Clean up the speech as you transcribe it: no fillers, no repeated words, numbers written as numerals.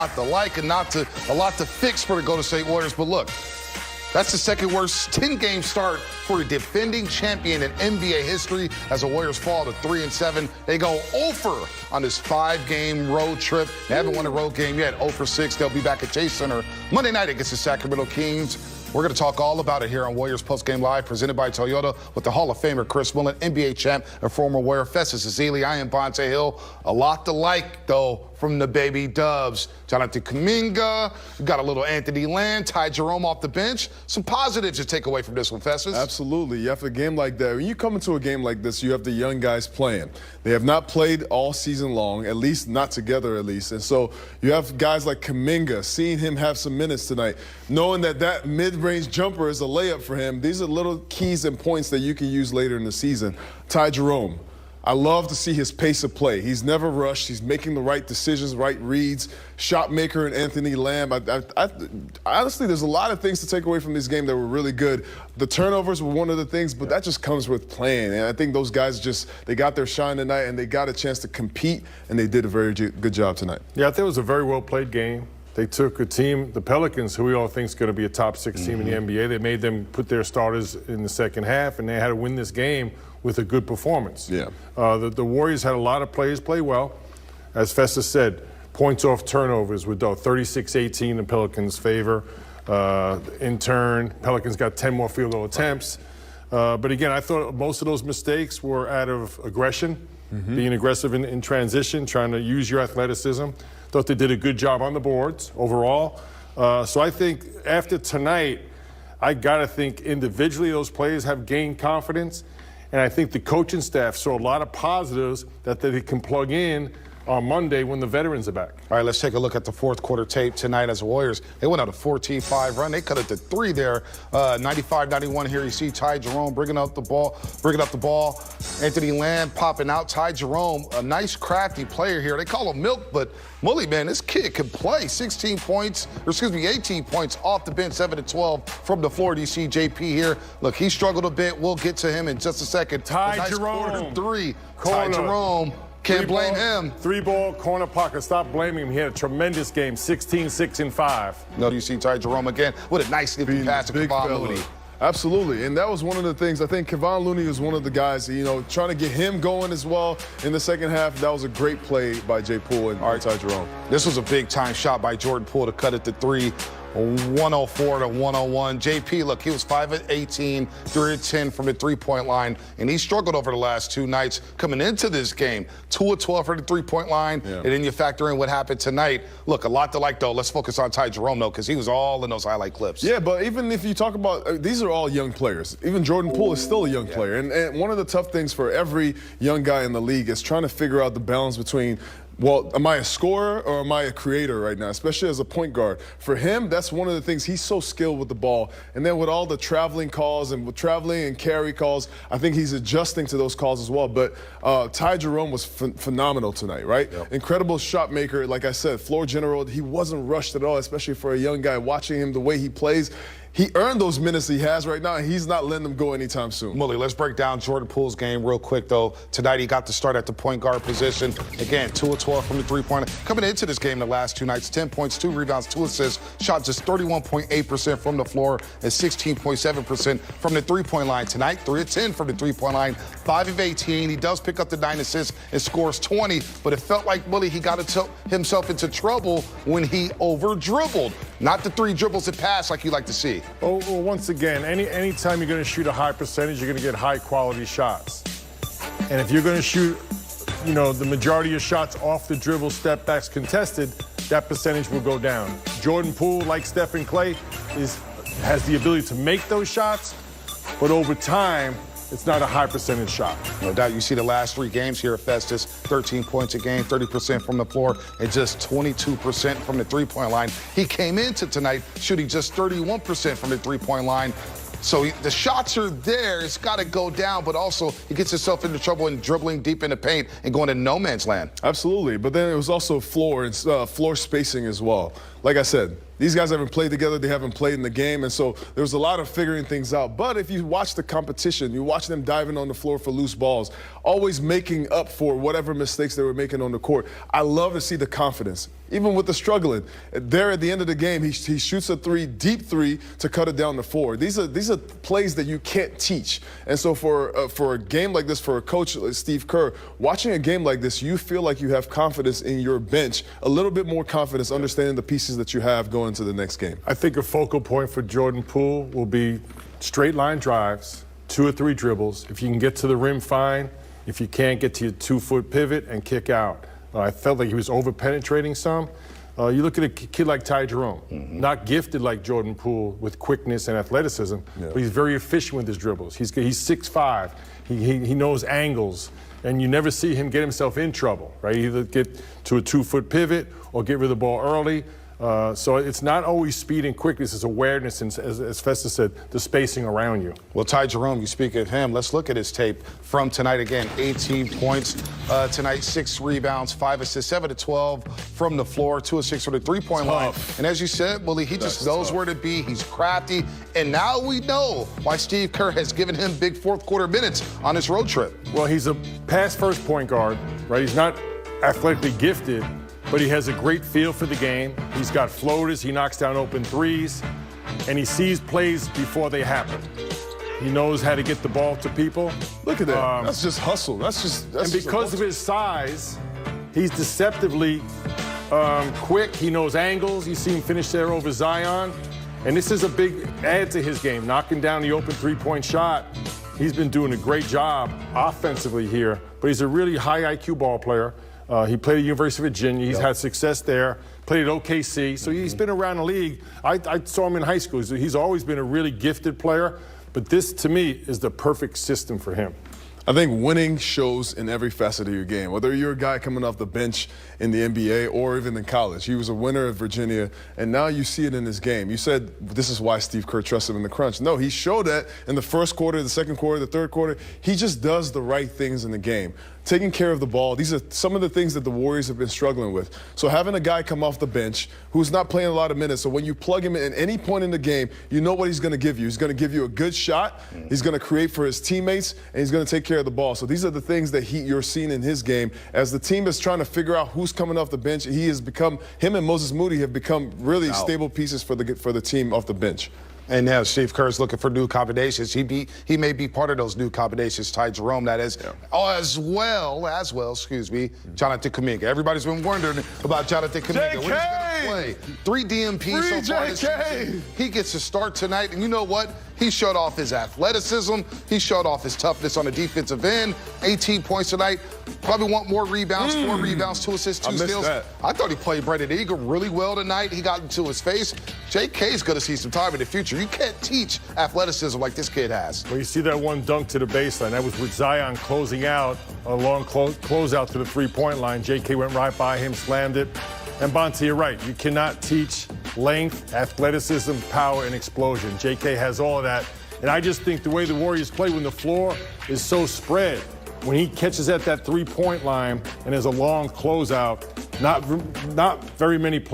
Not to like and a lot to fix for the Golden State Warriors. But look, that's the second worst 10-game start for the defending champion in NBA history as the Warriors fall to 3-7. They go 0 on this 5-game road trip. They haven't won a road game yet, 0-6. They'll be back at Chase Center Monday night against the Sacramento Kings. We're going to talk all about it here on Warriors Postgame Live, presented by Toyota, with the Hall of Famer Chris Mullin, NBA champ, and former Warrior Festus Ezeli. I am Bonte Hill. A lot to like, though, from the baby Dubs. Jonathan Kuminga, we got a little Anthony Lamb, Ty Jerome off the bench. Some positives to take away from this one, Festus. Absolutely. You have a game like that. When you come into a game like this, you have the young guys playing. They have not played all season long, at least not together at least. And so you have guys like Kuminga, seeing him have some minutes tonight, knowing that that mid-range jumper is a layup for him. These are little keys and points that you can use later in the season. Ty Jerome, I love to see his pace of play. He's never rushed. He's making the right decisions, right reads. Shot maker and Anthony Lamb. Honestly, there's a lot of things to take away from this game that were really good. The turnovers were one of the things, but that just comes with playing. And I think those guys they got their shine tonight, and they got a chance to compete, and they did a very good job tonight. Yeah, I think it was a very well-played game. They took a team, the Pelicans, who we all think is going to be a top-6 team in the NBA. They made them put their starters in the second half, and they had to win this game with a good performance. Yeah. The Warriors had a lot of players play well. As Festus said, points off turnovers with 36-18 in Pelicans' favor. In turn, Pelicans got 10 more field goal attempts. But again, I thought most of those mistakes were out of aggression, being aggressive in transition, trying to use your athleticism. Thought they did a good job on the boards overall. So I think after tonight, I got to think individually those players have gained confidence. And I think the coaching staff saw a lot of positives that they can plug in on Monday when the veterans are back. All right, let's take a look at the fourth quarter tape tonight as the Warriors. They went on a 14-5 run. They cut it to 3 there, 95-91 here. You see Ty Jerome bringing up the ball. Anthony Lamb popping out. Ty Jerome, a nice crafty player here. They call him Milk, but Mully, man, this kid can play. 18 points off the bench, 7-12 from the floor. Do you see JP here? Look, he struggled a bit. We'll get to him in just a second. Ty Jerome. Ty Corner. Jerome. Can't blame him. 3-ball corner pocket. Stop blaming him. He had a tremendous game, 16, 6, and 5. No, you see Ty Jerome again with a nice snippy pass to Kevon Looney. Absolutely, and that was one of the things. I think Kevon Looney was one of the guys, trying to get him going as well in the second half. That was a great play by Jay Poole and Ty Jerome. This was a big-time shot by Jordan Poole to cut it to 3. 104-101. JP, look, he was 5-18, 3-10 from the three-point line, and he struggled over the last 2 nights coming into this game. 2-12 from the three-point line, and then you factor in what happened tonight. Look, a lot to like, though. Let's focus on Ty Jerome, though, because he was all in those highlight clips. Yeah, but even if you talk about these are all young players. Even Jordan Poole is still a young player, and one of the tough things for every young guy in the league is trying to figure out the balance between, well, am I a scorer or am I a creator right now, especially as a point guard? For him, that's one of the things. He's so skilled with the ball. And then with all the traveling calls and with traveling and carry calls, I think he's adjusting to those calls as well. But Ty Jerome was phenomenal tonight, right? Yep. Incredible shot maker. Like I said, floor general. He wasn't rushed at all, especially for a young guy. Watching him, the way he plays, he earned those minutes he has right now, and he's not letting them go anytime soon. Mully, let's break down Jordan Poole's game real quick, though. Tonight he got to start at the point guard position. Again, 2-12 from the three-pointer. Coming into this game the last 2 nights, 10 points, 2 rebounds, 2 assists, shot just 31.8% from the floor and 16.7% from the three-point line. Tonight, 3-10 from the three-point line, 5-18. He does pick up the 9 assists and scores 20, but it felt like, Mully, he got himself into trouble when he over-dribbled. Not the 3 dribbles that pass like you like to see. Well, once again, anytime you're going to shoot a high percentage, you're going to get high-quality shots. And if you're going to shoot, the majority of your shots off the dribble, step backs, contested, that percentage will go down. Jordan Poole, like Steph and Klay, has the ability to make those shots, but over time, it's not a high percentage shot. No doubt. You see the last 3 games here at Festus, 13 points a game, 30% from the floor, and just 22% from the three-point line. He came into tonight shooting just 31% from the three-point line. So the shots are there. It's got to go down, but also he gets himself into trouble in dribbling deep in the paint and going to no man's land. Absolutely. But then it was also floor spacing as well. Like I said, These guys haven't played together. They haven't played in the game. And so there's a lot of figuring things out. But if you watch the competition, you watch them diving on the floor for loose balls, always making up for whatever mistakes they were making on the court. I love to see the confidence. Even with the struggling, there at the end of the game, he shoots a deep three to cut it down the floor. These are plays that you can't teach. And so for a game like this, for a coach like Steve Kerr, watching a game like this, you feel like you have confidence in your bench, a little bit more confidence, understanding the pieces that you have going to the next game. I think a focal point for Jordan Poole will be straight line drives, 2 or 3 dribbles. If you can get to the rim, fine. If you can't, get to your 2-foot pivot and kick out. I felt like he was over-penetrating some. You look at a kid like Ty Jerome, not gifted like Jordan Poole with quickness and athleticism, but he's very efficient with his dribbles. He's 6'5". He knows angles, and you never see him get himself in trouble, right? Either get to a 2-foot pivot or get rid of the ball early. So it's not always speed and quickness, it's awareness, and as Festus said, the spacing around you. Well, Ty Jerome, you speak of him. Let's look at his tape from tonight again. 18 points tonight, 6 rebounds, 5 assists, 7 of 12 from the floor, 2 of 6 from the three-point line. And as you said, Willie, he just knows where to be. He's crafty. And now we know why Steve Kerr has given him big fourth-quarter minutes on his road trip. Well, he's a pass-first point guard, right? He's not athletically gifted, but he has a great feel for the game. He's got floaters, he knocks down open threes, and he sees plays before they happen. He knows how to get the ball to people. Look at that. That's just hustle. And because of his size, he's deceptively quick. He knows angles. You see him finish there over Zion. And this is a big add to his game, knocking down the open three-point shot. He's been doing a great job offensively here, but he's a really high IQ ball player. He played at University of Virginia. He's had success there. Played at OKC. So he's been around the league. I saw him in high school. He's always been a really gifted player. But this, to me, is the perfect system for him. I think winning shows in every facet of your game. Whether you're a guy coming off the bench in the NBA or even in college. He was a winner at Virginia, and now you see it in his game. You said this is why Steve Kerr trusts him in the crunch. No, he showed that in the first quarter, the second quarter, the third quarter. He just does the right things in the game. Taking care of the ball. These are some of the things that the Warriors have been struggling with. So having a guy come off the bench who's not playing a lot of minutes, so when you plug him in at any point in the game, you know what he's going to give you. He's going to give you a good shot. He's going to create for his teammates, and he's going to take care of the ball. So these are the things that you're seeing in his game. As the team is trying to figure out who's coming off the bench, him and Moses Moody have become really stable pieces for the team off the bench. And now Steve Kerr is looking for new combinations. He may be part of those new combinations, Ty Jerome, that is, as well, Jonathan Kuminga. Everybody's been wondering about Jonathan Kuminga. When he's going to play. 3 DMPs so far this season. He gets to start tonight, and you know what? He showed off his athleticism. He showed off his toughness on the defensive end. 18 points tonight. Probably want more rebounds, 4 rebounds, 2 assists, 2 steals. I thought he played Brandon Ingram really well tonight. He got into his face. JK's going to see some time in the future. You can't teach athleticism like this kid has. Well, you see that one dunk to the baseline. That was with Zion closing out, a long closeout to the three-point line. JK went right by him, slammed it. And Bonte, you're right. You cannot teach length, athleticism, power, and explosion. JK has all of that. And I just think the way the Warriors play when the floor is so spread, when he catches at that three-point line and there's a long closeout, not very many players